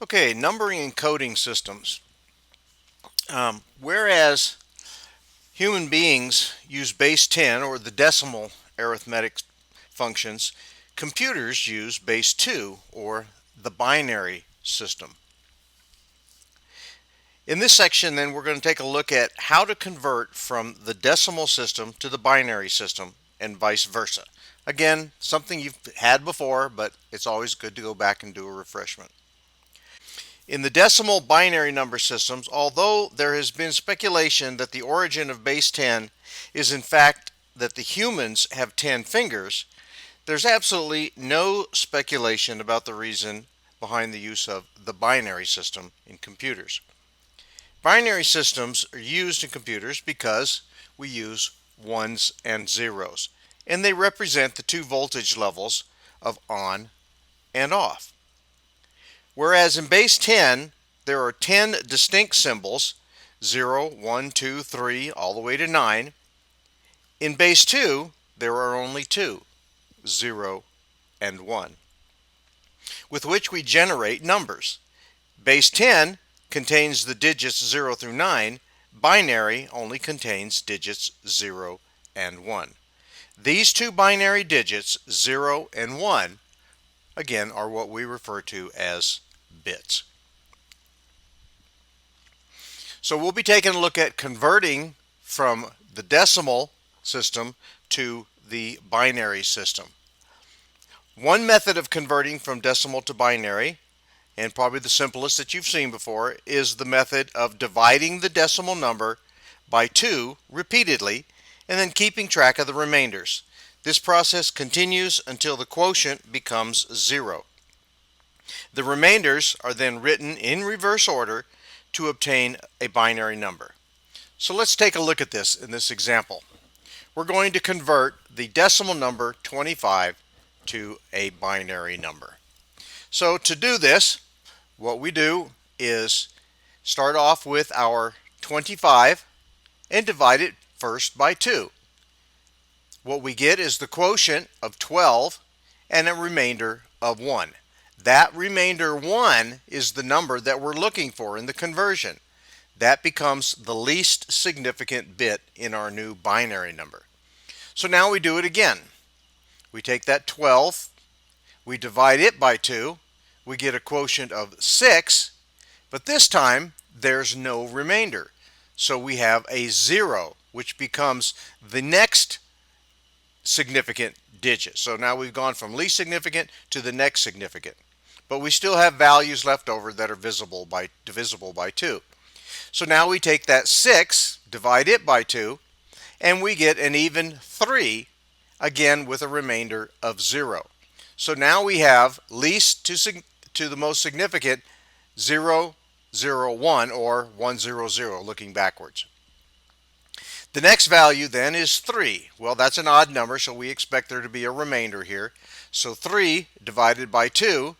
Okay, numbering and coding systems. Whereas human beings use base 10 or the decimal arithmetic functions, computers use base 2 or the binary system. In this section, then, we're going to take a look at how to convert from the decimal system to the binary system and vice versa. Again, something you've had before, but it's always good to go back and do a refreshment. In the decimal binary number systems, although there has been speculation that the origin of base 10 is in fact that the humans have 10 fingers, there's absolutely no speculation about the reason behind the use of the binary system in computers. Binary systems are used in computers because we use ones and zeros, and they represent the two voltage levels of on and off. Whereas in base 10, there are 10 distinct symbols, 0, 1, 2, 3, all the way to 9. In base 2, there are only two, 0 and 1, with which we generate numbers. Base 10 contains the digits 0 through 9. Binary only contains digits 0 and 1. These two binary digits, 0 and 1, again, are what we refer to as bits. So we'll be taking a look at converting from the decimal system to the binary system. One method of converting from decimal to binary, and probably the simplest that you've seen before, is the method of dividing the decimal number by 2 repeatedly and then keeping track of the remainders. This process continues until the quotient becomes 0. The remainders are then written in reverse order to obtain a binary number. So let's take a look at this in this example. We're going to convert the decimal number 25 to a binary number. So to do this, what we do is start off with our 25 and divide it first by 2. What we get is the quotient of 12 and a remainder of 1. That remainder 1 is the number that we're looking for in the conversion. That becomes the least significant bit in our new binary number. So now we do it again. We take that 12, we divide it by 2, we get a quotient of 6, but this time there's no remainder. So we have a 0, which becomes the next significant digit. So now we've gone from least significant to the next significant. But we still have values left over that are divisible by 2. So now we take that 6, divide it by 2, and we get an even 3, again with a remainder of 0. So now we have least to the most significant 0, 0, 1, or 1, 0, 0, looking backwards. The next value then is 3. Well, that's an odd number, so we expect there to be a remainder here. So 3 divided by 2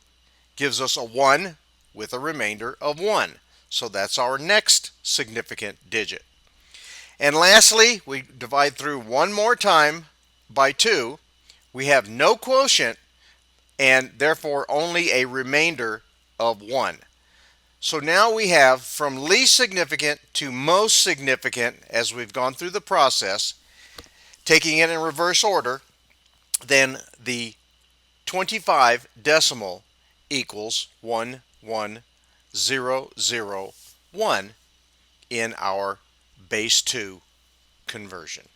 gives us a 1 with a remainder of 1. So that's our next significant digit. And lastly, we divide through one more time by 2. We have no quotient and therefore only a remainder of 1. So now we have from least significant to most significant, as we've gone through the process, taking it in reverse order, then the 25 decimal equals 11001 in our base 2 conversion.